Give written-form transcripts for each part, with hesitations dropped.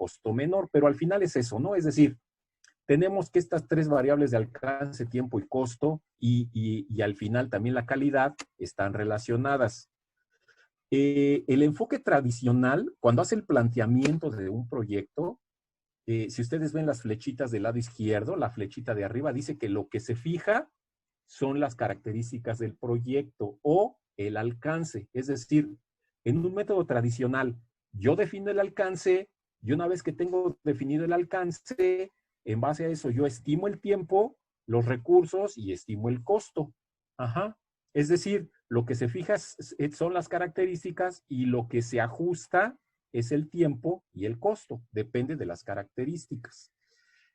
costo menor, pero al final es eso, ¿no? Es decir, tenemos que estas tres variables de alcance, tiempo y costo, y al final también la calidad están relacionadas. El enfoque tradicional, cuando hace el planteamiento de un proyecto, si ustedes ven las flechitas del lado izquierdo, la flechita de arriba dice que lo que se fija son las características del proyecto o el alcance. Es decir, en un método tradicional, yo defino el alcance y una vez que tengo definido el alcance, en base a eso yo estimo el tiempo, los recursos y estimo el costo. Ajá. Es decir, lo que se fija son las características y lo que se ajusta es el tiempo y el costo. Depende de las características.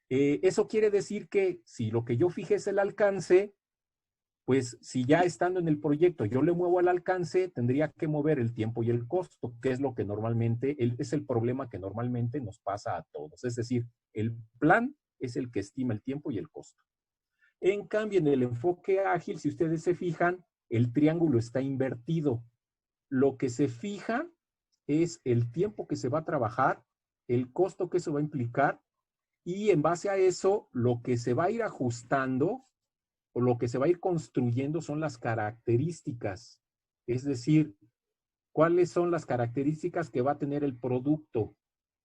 Eso quiere decir que si lo que yo fije es el alcance, pues si ya estando en el proyecto yo le muevo al alcance, tendría que mover el tiempo y el costo, que es lo que normalmente, es el problema que normalmente nos pasa a todos. Es decir, el plan es el que estima el tiempo y el costo. En cambio, en el enfoque ágil, si ustedes se fijan, el triángulo está invertido. Lo que se fija es el tiempo que se va a trabajar, el costo que eso va a implicar, y en base a eso, lo que se va a ir ajustando o lo que se va a ir construyendo son las características. Es decir, cuáles son las características que va a tener el producto.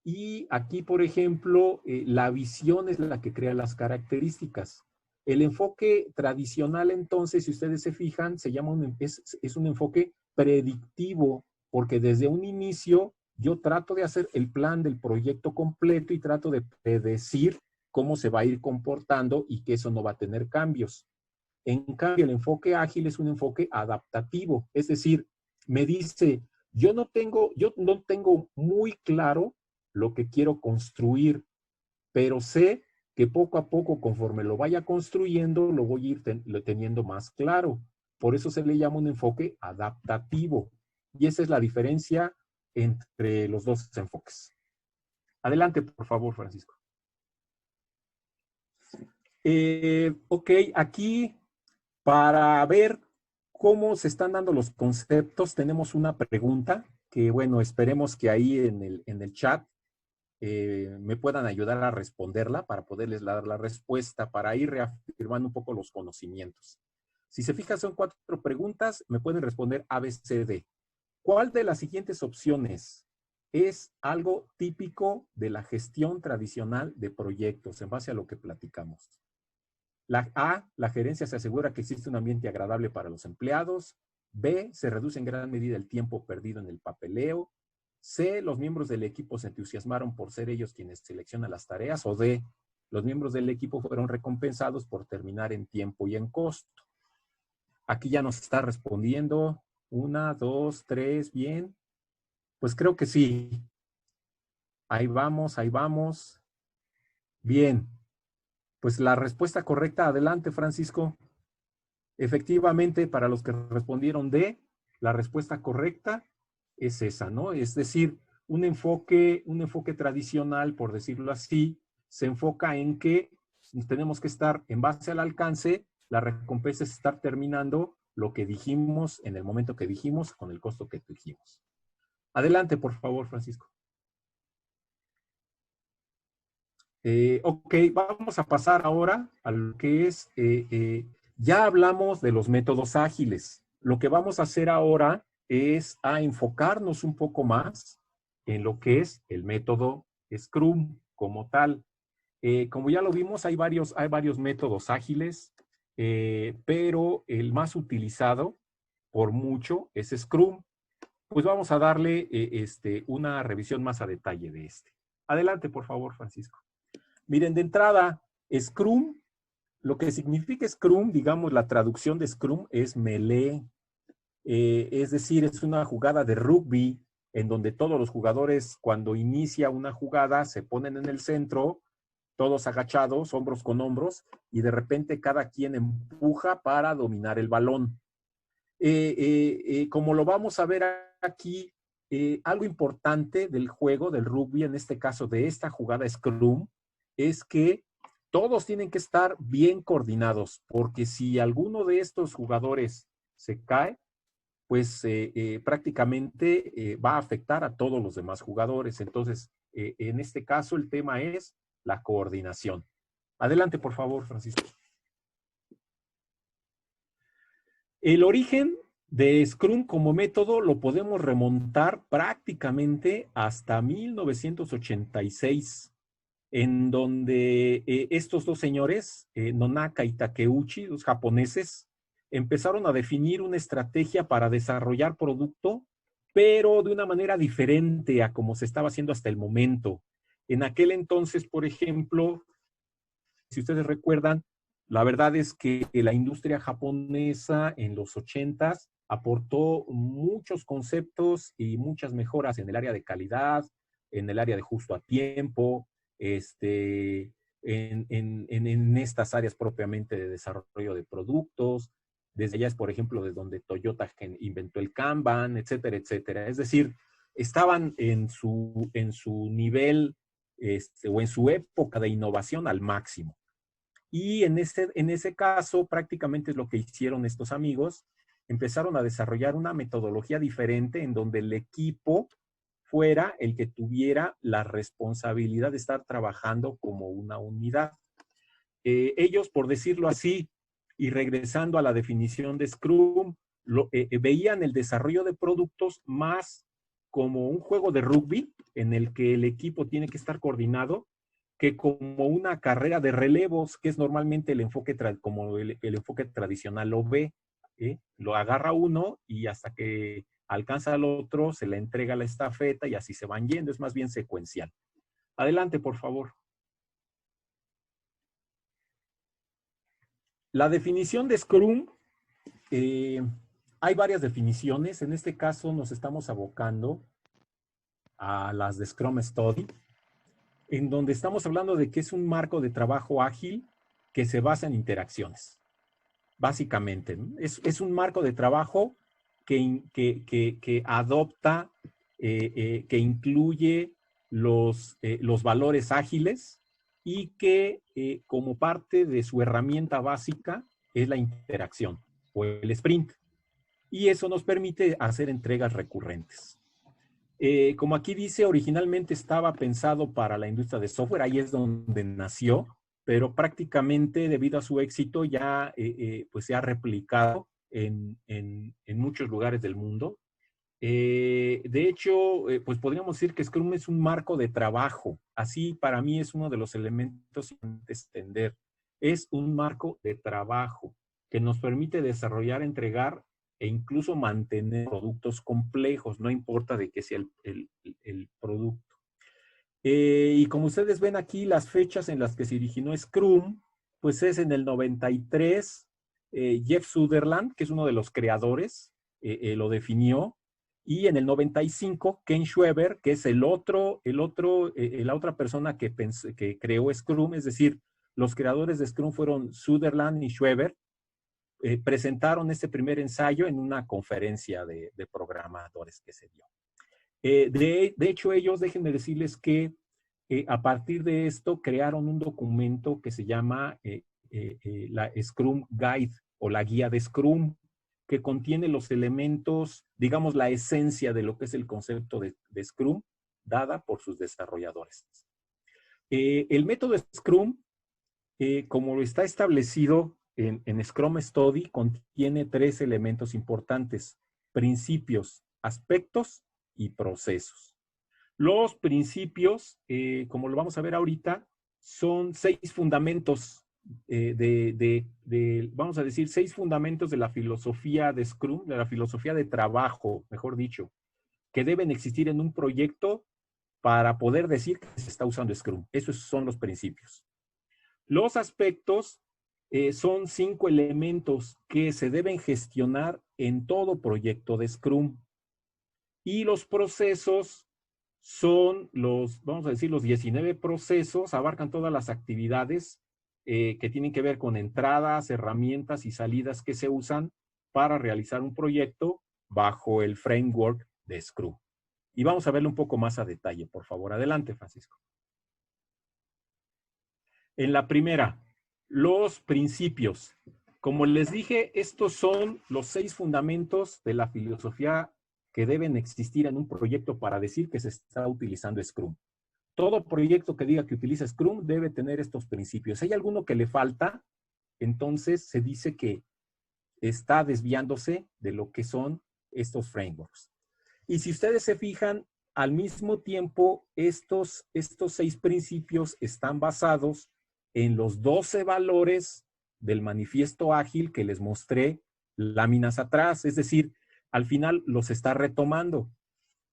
Y aquí, por ejemplo, la visión es la que crea las características. El enfoque tradicional, entonces, si ustedes se fijan, se llama es un enfoque predictivo, porque desde un inicio yo trato de hacer el plan del proyecto completo y trato de predecir cómo se va a ir comportando y que eso no va a tener cambios. En cambio, el enfoque ágil es un enfoque adaptativo, es decir, me dice, yo no tengo muy claro lo que quiero construir, pero sé que poco a poco, conforme lo vaya construyendo, lo voy a ir teniendo más claro. Por eso se le llama un enfoque adaptativo. Y esa es la diferencia entre los dos enfoques. Adelante, por favor, Francisco. Ok, aquí para ver cómo se están dando los conceptos, tenemos una pregunta que, bueno, esperemos que ahí en el chat me puedan ayudar a responderla para poderles dar la respuesta, para ir reafirmando un poco los conocimientos. Si se fijan, son 4 preguntas, me pueden responder A, B, C, D. ¿Cuál de las siguientes opciones es algo típico de la gestión tradicional de proyectos en base a lo que platicamos? La A, la gerencia se asegura que existe un ambiente agradable para los empleados. B, se reduce en gran medida el tiempo perdido en el papeleo. C, los miembros del equipo se entusiasmaron por ser ellos quienes seleccionan las tareas. O D, los miembros del equipo fueron recompensados por terminar en tiempo y en costo. Aquí ya nos está respondiendo 1, 2, 3, bien. Pues creo que sí. Ahí vamos, ahí vamos. Bien. Pues la respuesta correcta, adelante, Francisco. Efectivamente, para los que respondieron D, la respuesta correcta es esa, ¿no? Es decir, un enfoque tradicional, por decirlo así, se enfoca en que tenemos que estar en base al alcance, la recompensa es estar terminando lo que dijimos en el momento que dijimos con el costo que dijimos. Adelante, por favor, Francisco. Ok, vamos a pasar ahora a lo que es, ya hablamos de los métodos ágiles. Lo que vamos a hacer ahora es a enfocarnos un poco más en lo que es el método Scrum como tal. Como ya lo vimos, hay varios métodos ágiles, pero el más utilizado por mucho es Scrum. Pues vamos a darle una revisión más a detalle de este. Adelante, por favor, Francisco. Miren, de entrada, Scrum, lo que significa Scrum, digamos, la traducción de Scrum es melee. Es decir, es una jugada de rugby en donde todos los jugadores, cuando inicia una jugada, se ponen en el centro, todos agachados, hombros con hombros, y de repente cada quien empuja para dominar el balón. Como lo vamos a ver aquí, algo importante del juego, del rugby, en este caso de esta jugada Scrum, es que todos tienen que estar bien coordinados, porque si alguno de estos jugadores se cae, pues prácticamente va a afectar a todos los demás jugadores. Entonces, en este caso el tema es la coordinación. Adelante, por favor, Francisco. El origen de Scrum como método lo podemos remontar prácticamente hasta 1986, en donde estos dos señores, Nonaka y Takeuchi, los japoneses, empezaron a definir una estrategia para desarrollar producto, pero de una manera diferente a como se estaba haciendo hasta el momento. En aquel entonces, por ejemplo, si ustedes recuerdan, la verdad es que la industria japonesa en los 80s aportó muchos conceptos y muchas mejoras en el área de calidad, en el área de justo a tiempo, en estas áreas propiamente de desarrollo de productos. Desde allá es, por ejemplo, de donde Toyota inventó el Kanban, etcétera, etcétera. Es decir, estaban en su nivel o en su época de innovación al máximo. Y en ese caso, prácticamente es lo que hicieron estos amigos. Empezaron a desarrollar una metodología diferente en donde el equipo fuera el que tuviera la responsabilidad de estar trabajando como una unidad. Ellos, por decirlo así, y regresando a la definición de Scrum, veían el desarrollo de productos más como un juego de rugby en el que el equipo tiene que estar coordinado, que como una carrera de relevos, que es normalmente el enfoque, como el enfoque tradicional lo ve. Lo agarra uno y hasta que alcanza al otro, se le entrega la estafeta y así se van yendo. Es más bien secuencial. Adelante, por favor. La definición de Scrum, hay varias definiciones. En este caso nos estamos abocando a las de Scrum Study, en donde estamos hablando de que es un marco de trabajo ágil que se basa en interacciones. Básicamente, ¿no? Es un marco de trabajo que adopta, que incluye los valores ágiles y que como parte de su herramienta básica es la interacción o el sprint. Y eso nos permite hacer entregas recurrentes. Como aquí dice, originalmente estaba pensado para la industria de software, ahí es donde nació, pero prácticamente debido a su éxito ya pues se ha replicado en muchos lugares del mundo. De hecho, pues podríamos decir que Scrum es un marco de trabajo. Así para mí es uno de los elementos a entender. Es un marco de trabajo que nos permite desarrollar, entregar e incluso mantener productos complejos, no importa de qué sea el producto. Y como ustedes ven aquí, las fechas en las que se originó Scrum, pues es en el 93, Jeff Sutherland, que es uno de los creadores, lo definió, y en el 95, Ken Schwaber, que es la otra persona que creó Scrum, es decir, los creadores de Scrum fueron Sutherland y Schwaber, presentaron este primer ensayo en una conferencia de programadores que se dio. De hecho, ellos, déjenme decirles que a partir de esto crearon un documento que se llama la Scrum Guide o la guía de Scrum, que contiene los elementos, digamos, la esencia de lo que es el concepto de Scrum, dada por sus desarrolladores. El método Scrum, como lo está establecido en Scrum Study, contiene 3 elementos importantes: principios, aspectos y procesos. Los principios, como lo vamos a ver ahorita, son 6 fundamentos vamos a decir, 6 fundamentos de la filosofía de Scrum, de la filosofía de trabajo, mejor dicho, que deben existir en un proyecto para poder decir que se está usando Scrum. Esos son los principios. Los aspectos son 5 elementos que se deben gestionar en todo proyecto de Scrum. Y los procesos son vamos a decir, los 19 procesos, abarcan todas las actividades que tienen que ver con entradas, herramientas y salidas que se usan para realizar un proyecto bajo el framework de Scrum. Y vamos a verlo un poco más a detalle, por favor. Adelante, Francisco. En la primera, los principios. Como les dije, estos son los 6 fundamentos de la filosofía que deben existir en un proyecto para decir que se está utilizando Scrum. todo proyecto que diga que utiliza Scrum debe tener estos principios. Si hay alguno que le falta, entonces se dice que está desviándose de lo que son estos frameworks. Y si ustedes se fijan, al mismo tiempo, estos 6 principios están basados en los 12 valores del manifiesto ágil que les mostré láminas atrás. Es decir, al final los está retomando.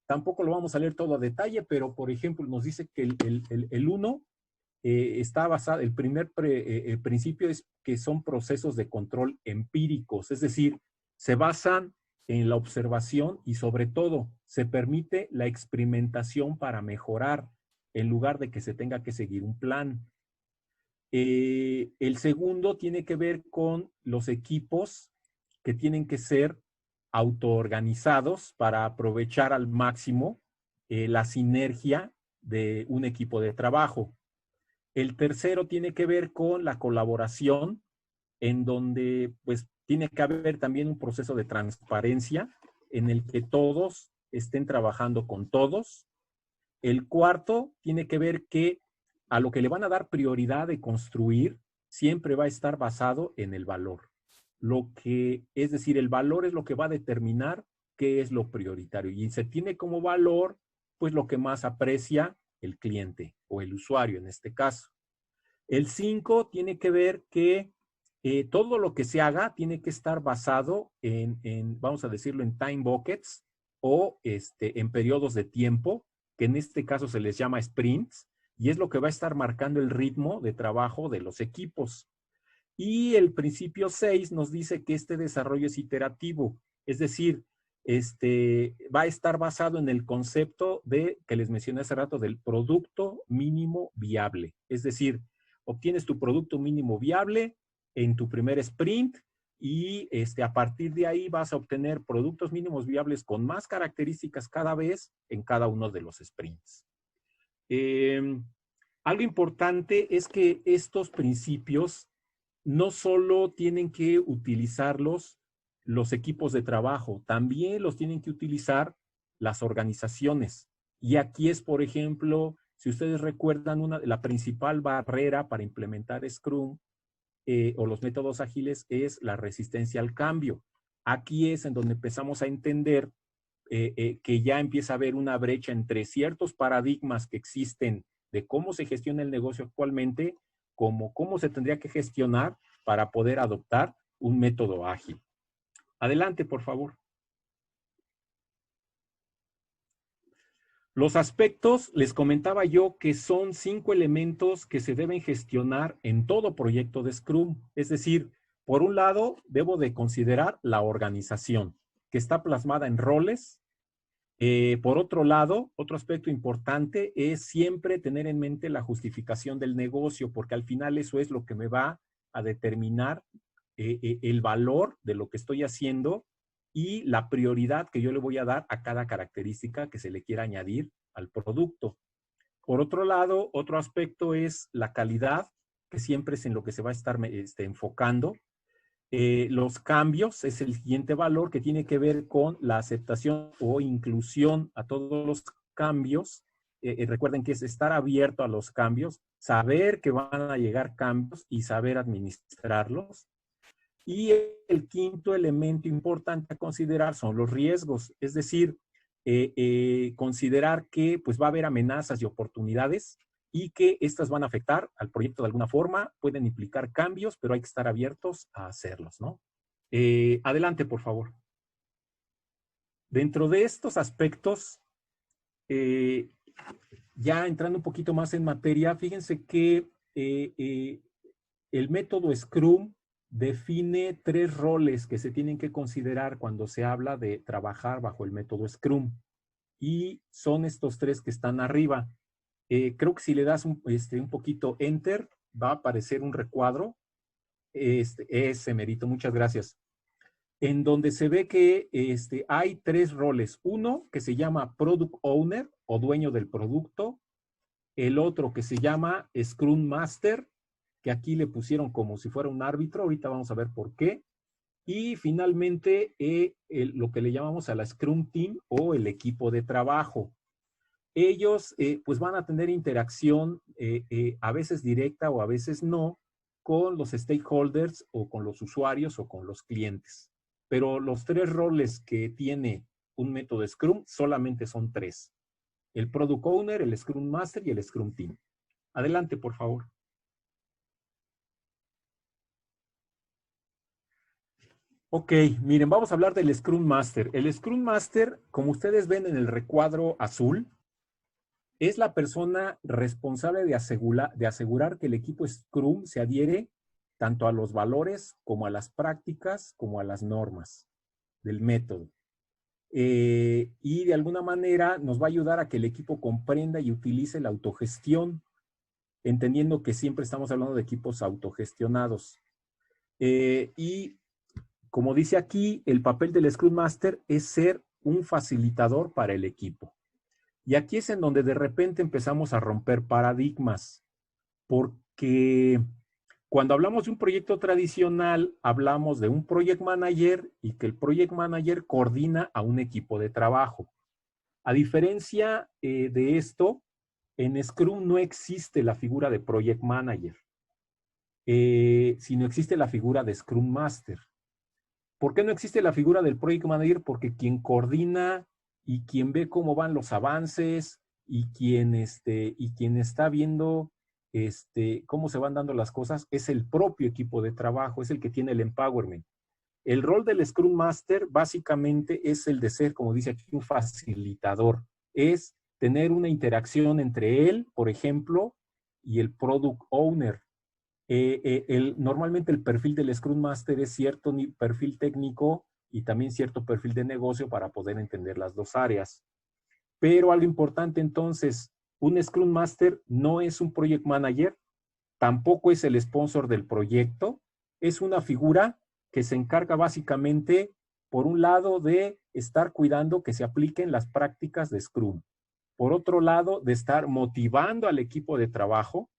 Tampoco lo vamos a leer todo a detalle, pero por ejemplo nos dice que el 1 está basado, el primer principio es que son procesos de control empíricos, es decir, se basan en la observación y sobre todo se permite la experimentación para mejorar en lugar de que se tenga que seguir un plan. El segundo tiene que ver con los equipos que tienen que ser autoorganizados para aprovechar al máximo la sinergia de un equipo de trabajo. El tercero tiene que ver con la colaboración, en donde pues tiene que haber también un proceso de transparencia en el que todos estén trabajando con todos. El cuarto tiene que ver que a lo que le van a dar prioridad de construir siempre va a estar basado en el valor. Es decir, el valor es lo que va a determinar qué es lo prioritario. Y se tiene como valor, pues, lo que más aprecia el cliente o el usuario en este caso. El 5 tiene que ver que todo lo que se haga tiene que estar basado vamos a decirlo, en time buckets o en periodos de tiempo, que en este caso se les llama sprints, y es lo que va a estar marcando el ritmo de trabajo de los equipos. Y el principio 6 nos dice que este desarrollo es iterativo, es decir, va a estar basado en el concepto que les mencioné hace rato del producto mínimo viable. Es decir, obtienes tu producto mínimo viable en tu primer sprint y a partir de ahí vas a obtener productos mínimos viables con más características cada vez en cada uno de los sprints. Algo importante es que estos principios no solo tienen que utilizarlos los equipos de trabajo, también los tienen que utilizar las organizaciones. Y aquí es, por ejemplo, si ustedes recuerdan, la principal barrera para implementar Scrum o los métodos ágiles es la resistencia al cambio. Aquí es en donde empezamos a entender que ya empieza a haber una brecha entre ciertos paradigmas que existen de cómo se gestiona el negocio actualmente, como cómo se tendría que gestionar para poder adoptar un método ágil. Adelante, por favor. Los aspectos, les comentaba yo que son 5 elementos que se deben gestionar en todo proyecto de Scrum. Es decir, por un lado, debo de considerar la organización, que está plasmada en roles. Por otro lado, otro aspecto importante es siempre tener en mente la justificación del negocio, porque al final eso es lo que me va a determinar el valor de lo que estoy haciendo y la prioridad que yo le voy a dar a cada característica que se le quiera añadir al producto. Por otro lado, otro aspecto es la calidad, que siempre es en lo que se va a estar enfocando. Los cambios es el siguiente valor que tiene que ver con la aceptación o inclusión a todos los cambios. Recuerden que es estar abierto a los cambios, saber que van a llegar cambios y saber administrarlos. Y el quinto elemento importante a considerar son los riesgos, es decir, considerar que pues, va a haber amenazas y oportunidades y que estas van a afectar al proyecto de alguna forma, pueden implicar cambios, pero hay que estar abiertos a hacerlos, ¿no? Adelante, por favor. Dentro de estos aspectos, ya entrando un poquito más en materia, fíjense que el método Scrum define 3 roles que se tienen que considerar cuando se habla de trabajar bajo el método Scrum. Y son estos 3 que están arriba. Creo que si le das un poquito Enter, va a aparecer un recuadro. Ese merito, muchas gracias. En donde se ve que hay 3 roles. Uno que se llama Product Owner o dueño del producto. El otro que se llama Scrum Master, que aquí le pusieron como si fuera un árbitro. Ahorita vamos a ver por qué. Y finalmente lo que le llamamos a la Scrum Team o el equipo de trabajo. ellos pues van a tener interacción a veces directa o a veces no con los stakeholders o con los usuarios o con los clientes. Pero los tres roles que tiene un método Scrum solamente son tres: el Product Owner, el Scrum Master y el Scrum Team. Adelante, por favor. Ok, miren, vamos a hablar del Scrum Master. El Scrum Master, como ustedes ven en el recuadro azul, es la persona responsable de asegurar que el equipo Scrum se adhiere tanto a los valores como a las prácticas como a las normas del método. Y de alguna manera nos va a ayudar a que el equipo comprenda y utilice la autogestión, entendiendo que siempre estamos hablando de equipos autogestionados. Y como dice aquí, el papel del Scrum Master es ser un facilitador para el equipo. Y aquí es en donde de repente empezamos a romper paradigmas, porque cuando hablamos de un proyecto tradicional, hablamos de un project manager y que el project manager coordina a un equipo de trabajo. A diferencia de esto, en Scrum no existe la figura de project manager, sino existe la figura de Scrum Master. ¿Por qué no existe la figura del project manager? Porque quien coordina y quien ve cómo van los avances y quien está viendo cómo se van dando las cosas es el propio equipo de trabajo, es el que tiene el empowerment. El rol del Scrum Master básicamente es el de ser, como dice aquí, un facilitador. Es tener una interacción entre él, por ejemplo, y el Product Owner. Normalmente el perfil del Scrum Master es cierto perfil técnico y también cierto perfil de negocio para poder entender las dos áreas. Pero algo importante entonces, un Scrum Master no es un Project Manager, tampoco es el sponsor del proyecto, es una figura que se encarga básicamente, por un lado, de estar cuidando que se apliquen las prácticas de Scrum. Por otro lado, de estar motivando al equipo de trabajo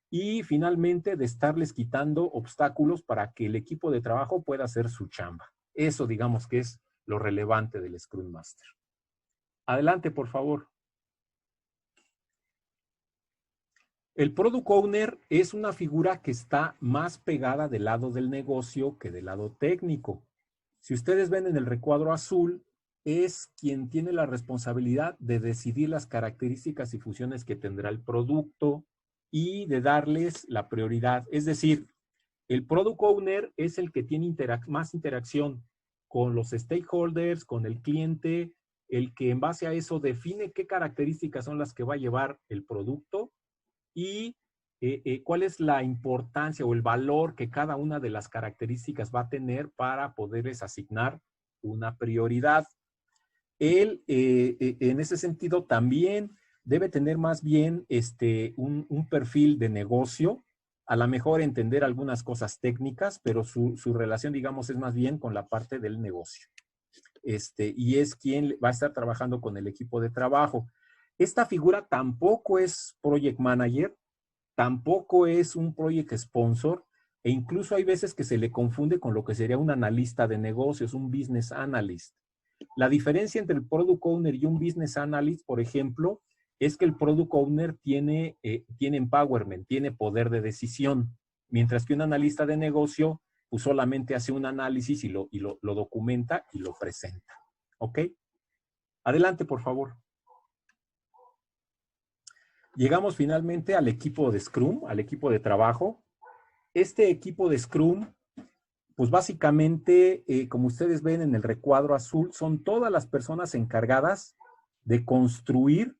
y finalmente de estarles quitando obstáculos para que el equipo de trabajo pueda hacer su chamba. Eso digamos que es lo relevante del Scrum Master. Adelante, por favor. El Product Owner es una figura que está más pegada del lado del negocio que del lado técnico. Si ustedes ven en el recuadro azul, es quien tiene la responsabilidad de decidir las características y funciones que tendrá el producto y de darles la prioridad. Es decir, el Product Owner es el que tiene más interacción con los stakeholders, con el cliente, el que en base a eso define qué características son las que va a llevar el producto y cuál es la importancia o el valor que cada una de las características va a tener para poderles asignar una prioridad. Él, en ese sentido, también debe tener más bien un perfil de negocio, a lo mejor entender algunas cosas técnicas, pero su relación, digamos, es más bien con la parte del negocio. Y es quien va a estar trabajando con el equipo de trabajo. Esta figura tampoco es project manager, tampoco es un project sponsor, e incluso hay veces que se le confunde con lo que sería un analista de negocios, un business analyst. La diferencia entre el product owner y un business analyst, por ejemplo, es que el product owner tiene empowerment, tiene poder de decisión, mientras que un analista de negocio pues solamente hace un análisis y lo documenta y lo presenta. ¿Ok? Adelante, por favor. Llegamos finalmente al equipo de Scrum, al equipo de trabajo. Este equipo de Scrum, pues básicamente, como ustedes ven en el recuadro azul, son todas las personas encargadas de construir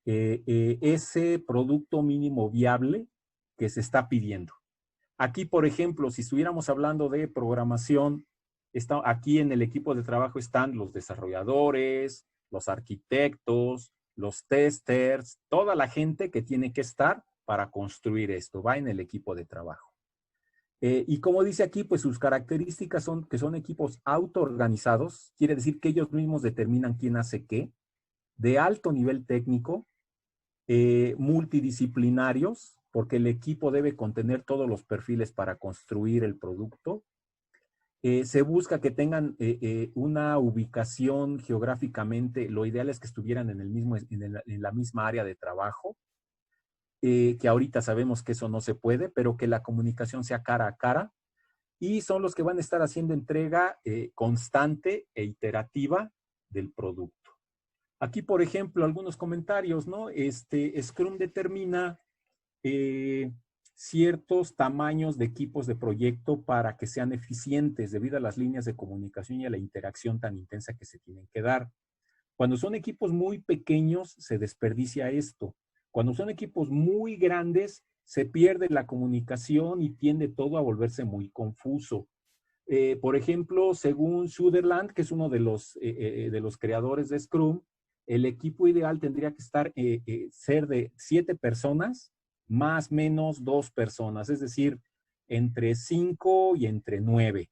ese producto mínimo viable que se está pidiendo. Aquí, por ejemplo, si estuviéramos hablando de programación, aquí en el equipo de trabajo están los desarrolladores, los arquitectos, los testers, toda la gente que tiene que estar para construir esto, va en el equipo de trabajo. Y como dice aquí, pues sus características son que son equipos autoorganizados, quiere decir que ellos mismos determinan quién hace qué, de alto nivel técnico, multidisciplinarios, porque el equipo debe contener todos los perfiles para construir el producto, Se busca que tengan una ubicación geográficamente, lo ideal es que estuvieran en, en la misma área de trabajo, que ahorita sabemos que eso no se puede, pero que la comunicación sea cara a cara, y son los que van a estar haciendo entrega constante e iterativa del producto. Aquí, por ejemplo, algunos comentarios, ¿no? Scrum determina ciertos tamaños de equipos de proyecto para que sean eficientes debido a las líneas de comunicación y a la interacción tan intensa que se tienen que dar. Cuando son equipos muy pequeños, se desperdicia esto. Cuando son equipos muy grandes, se pierde la comunicación y tiende todo a volverse muy confuso. Por ejemplo, según Sutherland, que es uno de los creadores de Scrum, el equipo ideal tendría que ser de 7 personas más menos 2 personas, es decir, entre 5 y entre 9.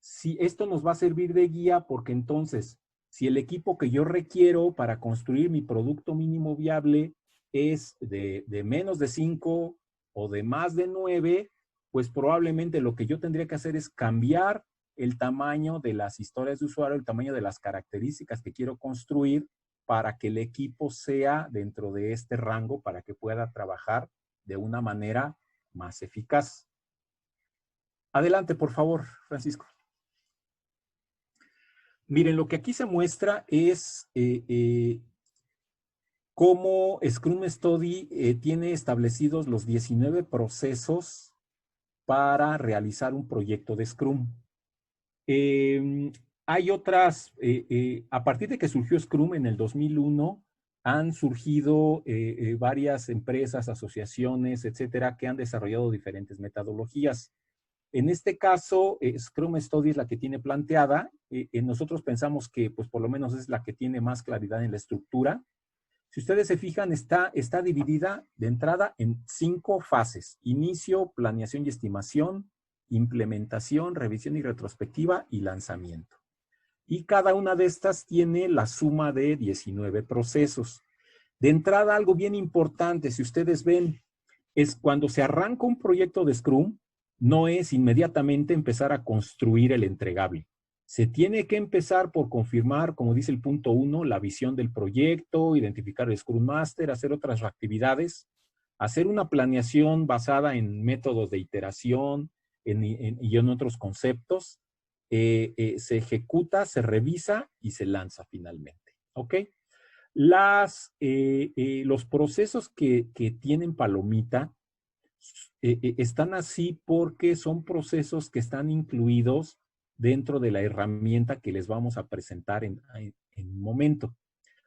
Si esto nos va a servir de guía porque entonces, si el equipo que yo requiero para construir mi producto mínimo viable es de menos de 5 o de más de 9, pues probablemente lo que yo tendría que hacer es cambiar el tamaño de las historias de usuario, el tamaño de las características que quiero construir para que el equipo sea dentro de este rango, para que pueda trabajar de una manera más eficaz. Adelante, por favor, Francisco. Miren, lo que aquí se muestra es cómo Scrum Study tiene establecidos los 19 procesos para realizar un proyecto de Scrum. Hay otras, a partir de que surgió Scrum en el 2001, han surgido varias empresas, asociaciones, etcétera, que han desarrollado diferentes metodologías. En este caso, Scrum Study es la que tiene planteada. Nosotros pensamos que, pues, por lo menos es la que tiene más claridad en la estructura. Si ustedes se fijan, está dividida de entrada en 5 fases: inicio, planeación y estimación, implementación, revisión y retrospectiva y lanzamiento. Y cada una de estas tiene la suma de 19 procesos. De entrada, algo bien importante, si ustedes ven, es cuando se arranca un proyecto de Scrum, no es inmediatamente empezar a construir el entregable. Se tiene que empezar por confirmar, como dice el punto 1, la visión del proyecto, identificar el Scrum Master, hacer otras actividades, hacer una planeación basada en métodos de iteración y en otros conceptos. Se ejecuta, se revisa y se lanza finalmente. ¿Ok? Los procesos que tienen palomita están así porque son procesos que están incluidos dentro de la herramienta que les vamos a presentar en un momento.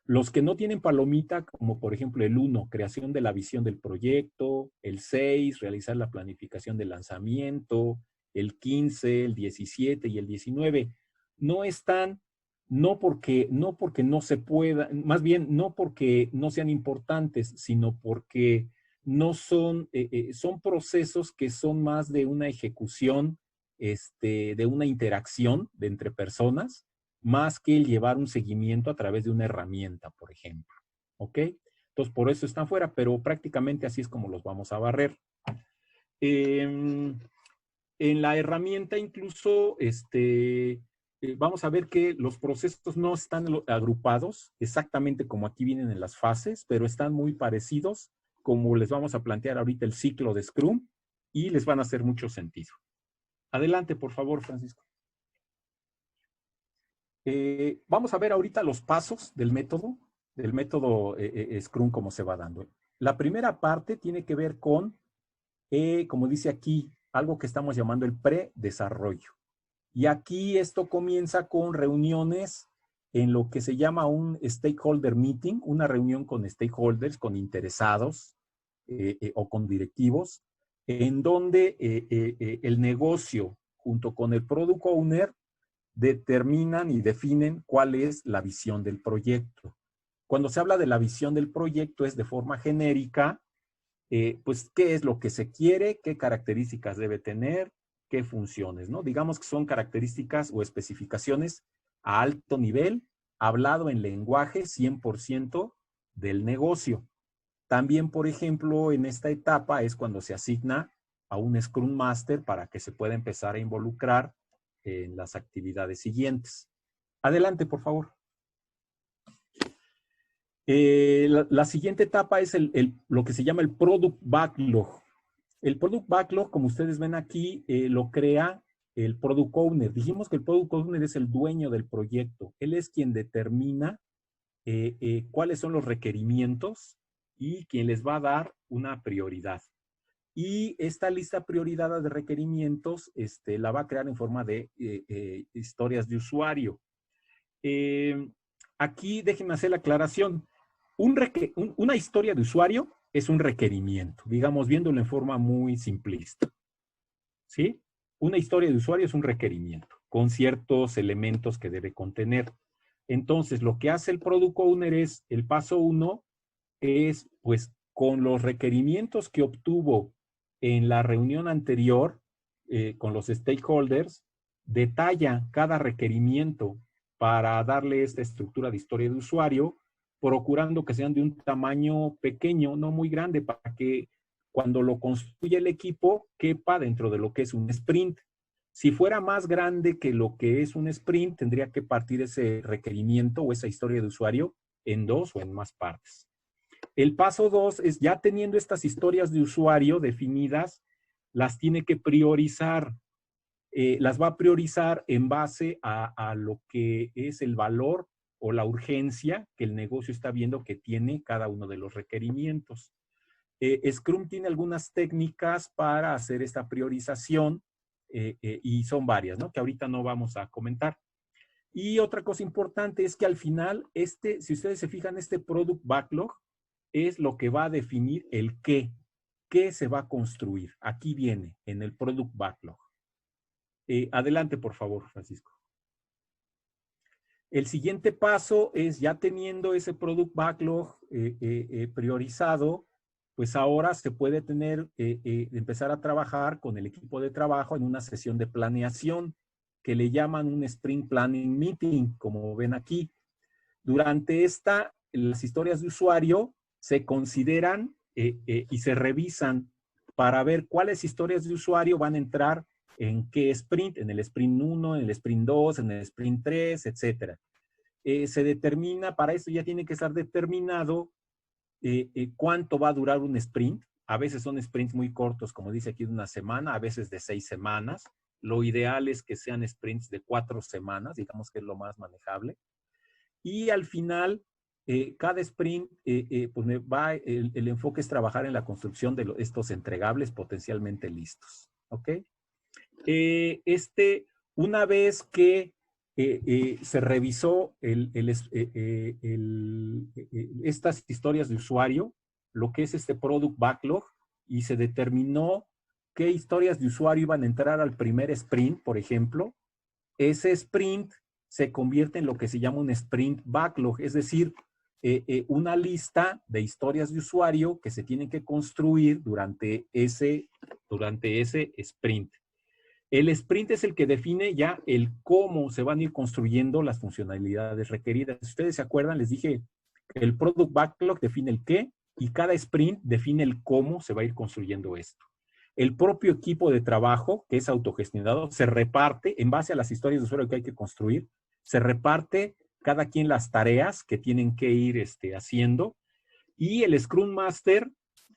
Los que no tienen palomita, como por ejemplo el 1, creación de la visión del proyecto; el 6, realizar la planificación del lanzamiento; el 15, el 17 y el 19, no están, no porque no se pueda, más bien no porque no sean importantes, sino porque no son, son procesos que son más de una ejecución, de una interacción de entre personas, más que el llevar un seguimiento a través de una herramienta, por ejemplo. ¿Ok? Entonces, por eso están fuera, pero prácticamente así es como los vamos a barrer. En la herramienta incluso, vamos a ver que los procesos no están agrupados exactamente como aquí vienen en las fases, pero están muy parecidos, como les vamos a plantear ahorita el ciclo de Scrum, y les van a hacer mucho sentido. Adelante, por favor, Francisco. Vamos a ver ahorita los pasos del método Scrum, cómo se va dando. La primera parte tiene que ver con, como dice aquí, algo que estamos llamando el predesarrollo. Y aquí esto comienza con reuniones en lo que se llama un stakeholder meeting, una reunión con stakeholders, con interesados o con directivos, en donde el negocio junto con el product owner determinan y definen cuál es la visión del proyecto. Cuando se habla de la visión del proyecto es de forma genérica, pues qué es lo que se quiere, qué características debe tener, qué funciones, ¿no? Digamos que son características o especificaciones a alto nivel, hablado en lenguaje 100% del negocio. También, por ejemplo, en esta etapa es cuando se asigna a un Scrum Master para que se pueda empezar a involucrar en las actividades siguientes. Adelante, por favor. La siguiente etapa es lo que se llama el Product Backlog. El Product Backlog, como ustedes ven aquí, lo crea el Product Owner. Dijimos que el Product Owner es el dueño del proyecto. Él es quien determina cuáles son los requerimientos y quien les va a dar una prioridad. Y esta lista priorizada de requerimientos la va a crear en forma de historias de usuario. Aquí déjenme hacer la aclaración. Una historia de usuario es un requerimiento, digamos, viéndolo en forma muy simplista. ¿Sí? Una historia de usuario es un requerimiento con ciertos elementos que debe contener. Entonces, lo que hace el Product Owner es, el paso 1 es, pues, con los requerimientos que obtuvo en la reunión anterior con los stakeholders, detalla cada requerimiento para darle esta estructura de historia de usuario, procurando que sean de un tamaño pequeño, no muy grande, para que cuando lo construye el equipo quepa dentro de lo que es un sprint. Si fuera más grande que lo que es un sprint, tendría que partir ese requerimiento o esa historia de usuario en 2 o en más partes. El paso 2 es, ya teniendo estas historias de usuario definidas, las tiene que priorizar. Las va a priorizar en base a lo que es el valor o la urgencia que el negocio está viendo que tiene cada uno de los requerimientos. Scrum tiene algunas técnicas para hacer esta priorización y son varias, ¿no? Que ahorita no vamos a comentar. Y otra cosa importante es que al final, si ustedes se fijan, este Product Backlog es lo que va a definir el qué se va a construir. Aquí viene, en el Product Backlog. Adelante, por favor, Francisco. El siguiente paso es, ya teniendo ese Product Backlog priorizado, pues ahora se puede empezar a trabajar con el equipo de trabajo en una sesión de planeación que le llaman un Sprint Planning Meeting, como ven aquí. Durante las historias de usuario se consideran y se revisan para ver cuáles historias de usuario van a entrar en qué sprint, en el sprint 1, en el sprint 2, en el sprint 3, etcétera. Se determina, para eso ya tiene que estar determinado cuánto va a durar un sprint. A veces son sprints muy cortos, como dice aquí, de una semana, a veces de 6 semanas. Lo ideal es que sean sprints de 4 semanas, digamos que es lo más manejable. Y al final, cada sprint, pues el enfoque es trabajar en la construcción de estos entregables potencialmente listos. ¿Ok? Una vez que se revisó estas historias de usuario, lo que es este Product Backlog, y se determinó qué historias de usuario iban a entrar al primer sprint, por ejemplo, ese sprint se convierte en lo que se llama un sprint backlog, es decir, una lista de historias de usuario que se tienen que construir durante ese sprint. El sprint es el que define ya el cómo se van a ir construyendo las funcionalidades requeridas. Si ustedes se acuerdan, les dije que el Product Backlog define el qué y cada sprint define el cómo se va a ir construyendo esto. El propio equipo de trabajo, que es autogestionado, se reparte en base a las historias de usuario que hay que construir, se reparte cada quien las tareas que tienen que ir haciendo, y el Scrum Master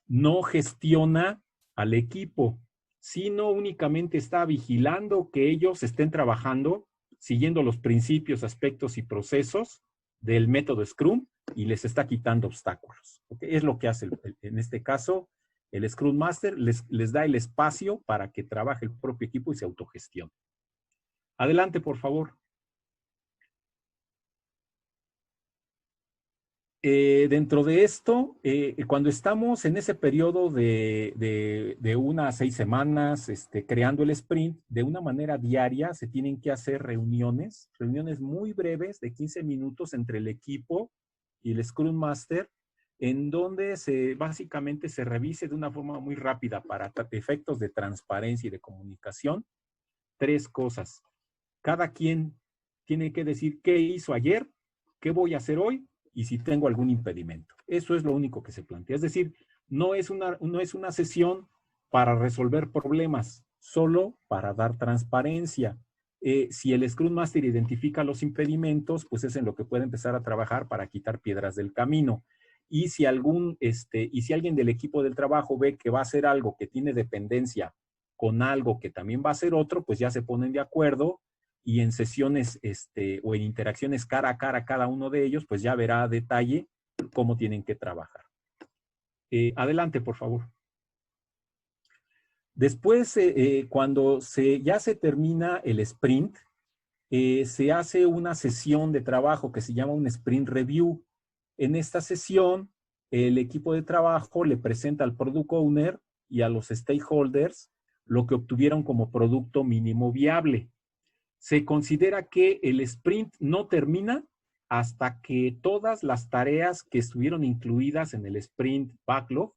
no gestiona al equipo, sino únicamente está vigilando que ellos estén trabajando siguiendo los principios, aspectos y procesos del método Scrum y les está quitando obstáculos. ¿Okay? Es lo que hace en este caso el Scrum Master, les da el espacio para que trabaje el propio equipo y se autogestione. Adelante, por favor. Dentro de esto, cuando estamos en ese periodo de 1 a 6 semanas creando el sprint, de una manera diaria se tienen que hacer reuniones muy breves de 15 minutos entre el equipo y el Scrum Master, en donde básicamente se revise de una forma muy rápida para efectos de transparencia y de comunicación 3 cosas. Cada quien tiene que decir qué hizo ayer, qué voy a hacer hoy y si tengo algún impedimento. Eso es lo único que se plantea. Es decir, no es una sesión para resolver problemas, solo para dar transparencia. Si el Scrum Master identifica los impedimentos, pues es en lo que puede empezar a trabajar para quitar piedras del camino. Y si alguien del equipo del trabajo ve que va a hacer algo que tiene dependencia con algo que también va a hacer otro, pues ya se ponen de acuerdo y en sesiones o en interacciones cara a cara cada uno de ellos, pues ya verá a detalle cómo tienen que trabajar. Adelante, por favor. Después, cuando ya se termina el sprint, se hace una sesión de trabajo que se llama un sprint review. En esta sesión, el equipo de trabajo le presenta al product owner y a los stakeholders lo que obtuvieron como producto mínimo viable. Se considera que el sprint no termina hasta que todas las tareas que estuvieron incluidas en el sprint backlog